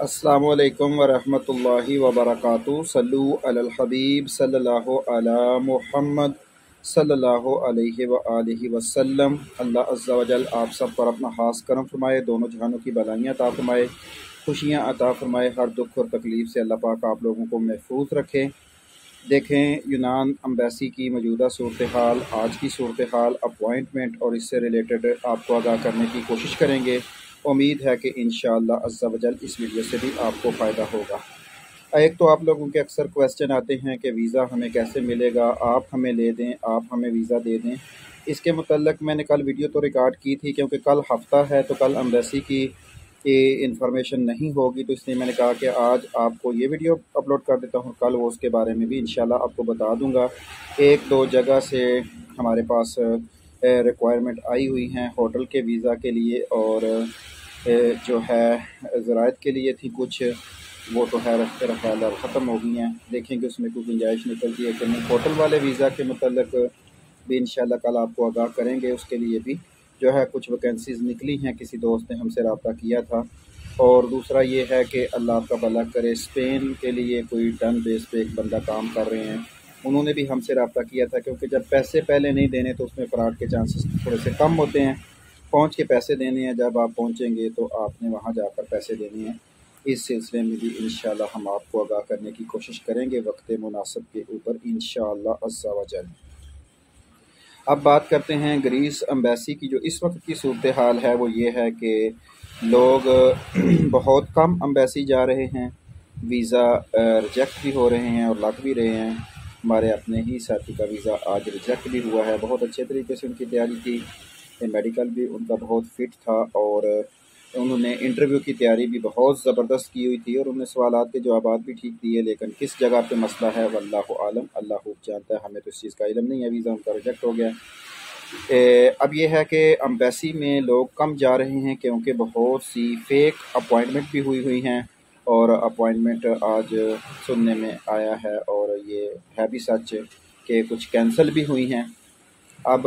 अस्सलामु अलैकुम वरहमतुल्लाहि वबरकातुहू। सल्लु अलल हबीब सल्लल्लाहु अला मुहम्मद सल्लल्लाहु अलैहि व आलिहि वसल्लम। अल्लाह अज़्ज़ा व जल आप सब पर अपना खास करम फरमाए, दोनों जहानों की भलाइयाँ अता फरमाए, खुशियाँ अता फरमाए। हर दुख और तकलीफ़ से अल्लाह पाक आप लोगों को महफूज रखे। देखें यूनान अम्बेसी की मौजूदा सूरत हाल, आज की सूरत हाल, अपॉइंटमेंट और इससे रिलेटेड आपको आगाह करने की कोशिश करेंगे। उम्मीद है कि इंशाअल्लाह अज़्ज़ा वजल इस वीडियो से भी आपको फ़ायदा होगा। एक तो आप लोगों के अक्सर क्वेश्चन आते हैं कि वीज़ा हमें कैसे मिलेगा, आप हमें ले दें, आप हमें वीज़ा दे दें। इसके मुतल्लिक़ मैंने कल वीडियो तो रिकॉर्ड की थी, क्योंकि कल हफ़्ता है तो कल अम्बेसी की इंफॉर्मेशन नहीं होगी, तो इसलिए मैंने कहा कि आज आपको ये वीडियो अपलोड कर देता हूँ। कल वो उसके बारे में भी इंशाल्लाह आपको बता दूँगा। एक दो जगह से हमारे पास रिक्वायरमेंट आई हुई हैं होटल के वीज़ा के लिए, और जो है ज़राइत के लिए थी कुछ, वो तो है मेरा ख्याल ख़त्म हो गई हैं। देखेंगे उसमें कोई गुंजाइश निकलती है कि नहीं। होटल वाले वीज़ा के मुतल्लिक़ भी इंशाल्लाह कल आपको आगाह करेंगे। उसके लिए भी जो है कुछ वैकेंसीज़ निकली हैं, किसी दोस्त ने हमसे रब्ता किया था। और दूसरा ये है कि अल्लाह आपका भला करे, स्पेन के लिए कोई टर्न बेस पे एक बंदा काम कर रहे हैं, उन्होंने भी हमसे रब्ता किया था, क्योंकि जब पैसे पहले नहीं देने तो उसमें फ़्रॉड के चांसेस थोड़े से कम होते हैं। पहुंच के पैसे देने हैं, जब आप पहुंचेंगे तो आपने वहां जाकर पैसे देने हैं। इस सिलसिले में भी इंशाल्लाह हम आपको आगाह करने की कोशिश करेंगे वक्त मुनासिब के ऊपर इंशाल्लाह अज़्ज़ा व जल। अब बात करते हैं ग्रीस अम्बेसी की। जो इस वक्त की सूरत हाल है वो ये है कि लोग बहुत कम अम्बेसी जा रहे हैं, वीज़ा रिजेक्ट भी हो रहे हैं और लग भी रहे हैं। हमारे अपने ही साथी का वीज़ा आज रिजेक्ट भी हुआ है। बहुत अच्छे तरीके से उनकी तैयारी थी, मेडिकल भी उनका बहुत फिट था, और उन्होंने इंटरव्यू की तैयारी भी बहुत ज़बरदस्त की हुई थी, और उन्होंने सवालात के जवाब भी ठीक दिए। लेकिन किस जगह पे मसला है वल्लाहु आलम, अल्लाह खूब जानता है, हमें तो इस चीज़ का इल्म नहीं है। वीज़ा उनका रिजेक्ट हो गया। अब ये है कि अम्बेसी में लोग कम जा रहे हैं, क्योंकि बहुत सी फ़ेक अपॉइंटमेंट भी हुई हैं, और अपॉइंटमेंट आज सुनने में आया है, और ये है भी सच कि कुछ कैंसिल भी हुई हैं। अब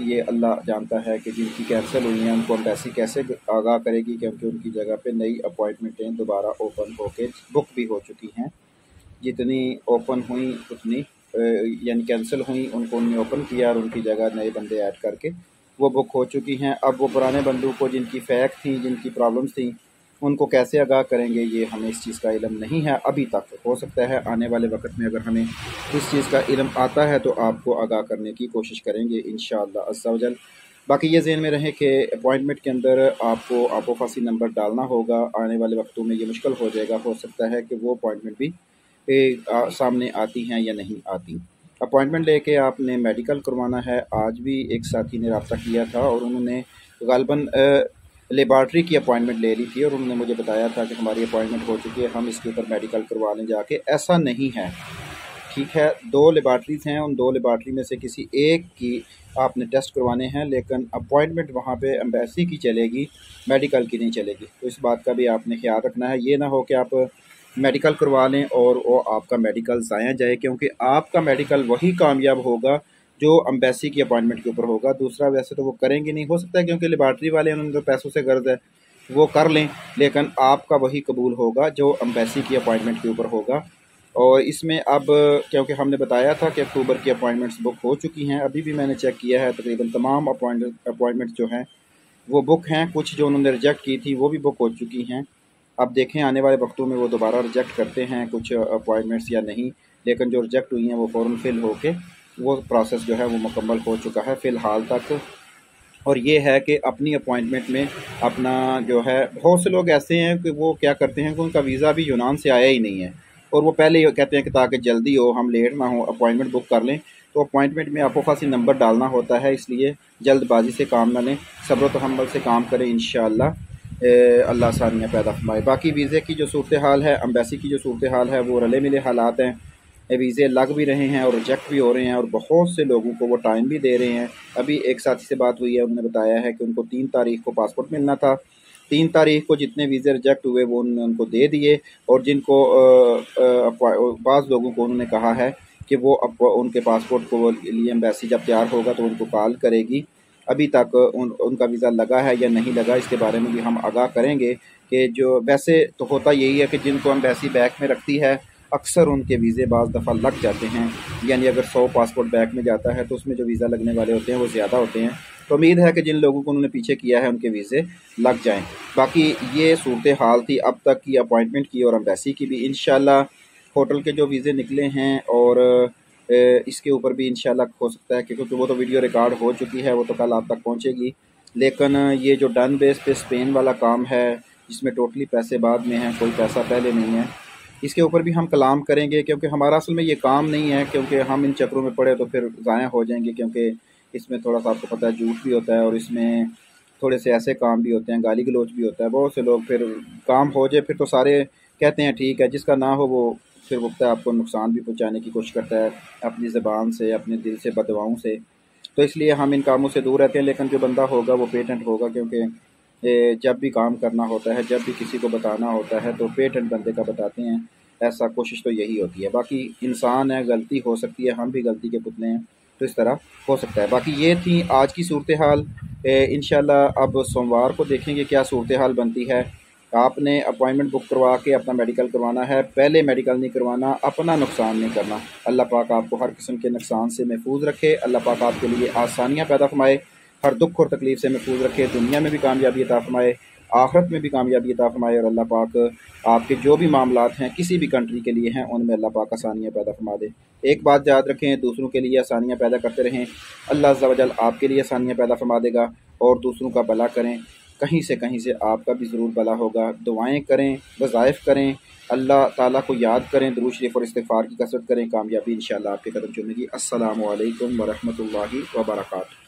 ये अल्लाह जानता है कि जिनकी कैंसिल हुई हैं उनको अम्बेसी कैसे आगाह करेगी, क्योंकि उनकी जगह पे नई अपॉइंटमेंटें दोबारा ओपन होके बुक भी हो चुकी हैं। जितनी ओपन हुई उतनी यानी कैंसिल हुई, उनको उन्होंने ओपन किया और उनकी जगह नए बंदे ऐड करके वो बुक हो चुकी हैं। अब वो पुराने बंदों को जिनकी फ़ैक थी, जिनकी प्रॉब्लम्स थी, उनको कैसे आगाह करेंगे, ये हमें इस चीज़ का इल्म नहीं है अभी तक। हो सकता है आने वाले वक्त में अगर हमें इस चीज़ का इल्म आता है तो आपको आगाह करने की कोशिश करेंगे इंशाअल्लाह अज़्ज़ा वजल। बाकी ये ज़हन में रहे कि अपॉइंटमेंट के अंदर आपको आपोफासी नंबर डालना होगा। आने वाले वक्तों में ये मुश्किल हो जाएगा, हो सकता है कि वो अपॉइंटमेंट भी सामने आती हैं या नहीं आती। अपॉइंटमेंट लेके आपने मेडिकल करवाना है। आज भी एक साथी ने रब्ता किया था और उन्होंने गालबन लेबार्ट्री की अपॉइंटमेंट ले ली थी, और उन्होंने मुझे बताया था कि हमारी अपॉइंटमेंट हो चुकी है, हम इसके ऊपर मेडिकल करवा लें जाके। ऐसा नहीं है, ठीक है। दो लेबार्ट्रीज़ हैं, उन दो लेबार्ट्री में से किसी एक की आपने टेस्ट करवाने हैं, लेकिन अपॉइंटमेंट वहाँ पे एम्बेसी की चलेगी, मेडिकल की नहीं चलेगी। तो इस बात का भी आपने ख्याल रखना है। ये ना हो कि आप मेडिकल करवा लें और वो आपका मेडिकल ज़ाया जाए, क्योंकि आपका मेडिकल वही कामयाब होगा जो एम्बेसी की अपॉइंटमेंट के ऊपर होगा। दूसरा वैसे तो वो करेंगे नहीं, हो सकता है क्योंकि लेबार्ट्री वाले उन्होंने तो पैसों से गर्ज है वो कर लें, लेकिन आपका वही कबूल होगा जो एम्बेसी की अपॉइंटमेंट के ऊपर होगा। और इसमें अब क्योंकि हमने बताया था कि अक्टूबर की अपॉइंटमेंट्स बुक हो चुकी हैं, अभी भी मैंने चेक किया है, तकरीबन तमाम अपॉइंटमेंट्स जो हैं वो बुक हैं। कुछ जो उन्होंने रिजेक्ट की थी वो भी बुक हो चुकी हैं। अब देखें आने वाले वक्तों में वो दोबारा रिजेक्ट करते हैं कुछ अपॉइंटमेंट्स या नहीं, लेकिन जो रिजेक्ट हुई हैं वो फ़ौरन फिल होके वो प्रोसेस जो है वो मुकम्मल हो चुका है फ़िलहाल तक। और ये है कि अपनी अपॉइंटमेंट में अपना जो है, बहुत से लोग ऐसे हैं कि वो क्या करते हैं कि उनका वीज़ा अभी यूनान से आया ही नहीं है, और वो पहले ही कहते हैं कि ताकि जल्दी हो, हम लेट ना हो, अपॉइंटमेंट बुक कर लें। तो अपॉइंटमेंट में आपको खासी नंबर डालना होता है, इसलिए जल्दबाजी से काम ना लें, सब्र तहम्मुल से काम करें इंशाअल्लाह। अल्लाह आसानियाँ पैदा फरमाए। बाकी वीज़े की जो सूरत हाल है, अम्बेसी की जो सूरत हाल है, वो रले मिले हालात हैं। वीज़े लग भी रहे हैं और रिजेक्ट भी हो रहे हैं, और बहुत से लोगों को वो टाइम भी दे रहे हैं। अभी एक साथी से बात हुई है, उन्होंने बताया है कि उनको 3 तारीख को पासपोर्ट मिलना था। 3 तारीख को जितने वीज़े रिजेक्ट हुए वो उन्होंने उनको दे दिए, और जिनको बाज़ लोगों को उन्होंने कहा है कि वो अब उनके पासपोर्ट को लिए एम्बेसी जब तैयार होगा तो उनको कॉल करेगी अभी तक उनका वीज़ा लगा है या नहीं लगा, इसके बारे में भी हम आगाह करेंगे। कि जो वैसे तो होता यही है कि जिनको एम्बेसी बैग में रखती है अक्सर उनके वीज़े बाज़ दफ़ा लग जाते हैं, यानी अगर 100 पासपोर्ट बैग में जाता है तो उसमें जो वीज़ा लगने वाले होते हैं वो ज़्यादा होते हैं। तो उम्मीद है कि जिन लोगों को उन्होंने पीछे किया है उनके वीज़े लग जाएँ। बाकी ये सूरत हाल थी अब तक की अपॉइंटमेंट की और एम्बेसी की भी। इंशाल्लाह होटल के जो वीज़े निकले हैं और इसके ऊपर भी इंशाल्लाह हो सकता है, क्योंकि वो तो वीडियो रिकॉर्ड हो चुकी है, वो तो कल आप तक पहुंचेगी। लेकिन ये जो डन बेस पे स्पेन वाला काम है जिसमें टोटली पैसे बाद में हैं, कोई पैसा पहले नहीं है, इसके ऊपर भी हम कलाम करेंगे। क्योंकि हमारा असल में ये काम नहीं है, क्योंकि हम इन चक्रों में पड़े तो फिर ज़ाया हो जाएंगे। क्योंकि इसमें थोड़ा सा आपको पता है झूठ भी होता है और इसमें थोड़े से ऐसे काम भी होते हैं, गाली गलौच भी होता है। बहुत से लोग फिर काम हो जाए फिर तो सारे कहते हैं ठीक है, जिसका ना हो वो फिर वक्त आपको नुकसान भी पहुंचाने की कोशिश करता है अपनी ज़बान से, अपने दिल से, बददुआओं से। तो इसलिए हम इन कामों से दूर रहते हैं। लेकिन जो बंदा होगा वो पेटेंट होगा, क्योंकि जब भी काम करना होता है, जब भी किसी को बताना होता है तो पेटेंट बंदे का बताते हैं। ऐसा कोशिश तो यही होती है। बाकी इंसान है, गलती हो सकती है, हम भी गलती के पुतले हैं, तो इस तरह हो सकता है। बाकी ये थी आज की सूरत हाल। इंशाल्लाह अब सोमवार को देखेंगे क्या सूरत हाल बनती है। आपने अपॉइंटमेंट बुक करवा के अपना मेडिकल करवाना है, पहले मेडिकल नहीं करवाना, अपना नुकसान नहीं करना। अल्लाह पाक आपको हर किस्म के नुकसान से महफूज रखे। अल्लाह पाक आपके लिए आसानियाँ पैदा फरमाए, हर दुख और तकलीफ से महफूज रखे। दुनिया में भी कामयाबी अता फरमाए, आखिरत में भी कामयाबी अता फरमाए। और अल्लाह पाक आपके जो भी मामलात हैं किसी भी कंट्री के लिए हैं उनमें अल्लाह पाक आसानियाँ पैदा फरमा दे। एक बात याद रखें, दूसरों के लिए आसानियाँ पैदा करते रहें, अल्लाह अज़्ज़ा वजल आपके लिए आसानियाँ पैदा फरमा देगा। और दूसरों का भला करें, कहीं से आपका भी ज़रूर भला होगा। दुआएं करें, वज़ाइफ करें, अल्लाह ताला को याद करें, दुरूद शरीफ और इस्तिग़फ़ार की कसरत करें, कामयाबी इंशाअल्लाह आपके कदम चूमेगी। अस्सलामु अलैकुम व रहमतुल्लाहि व बरकातुहू।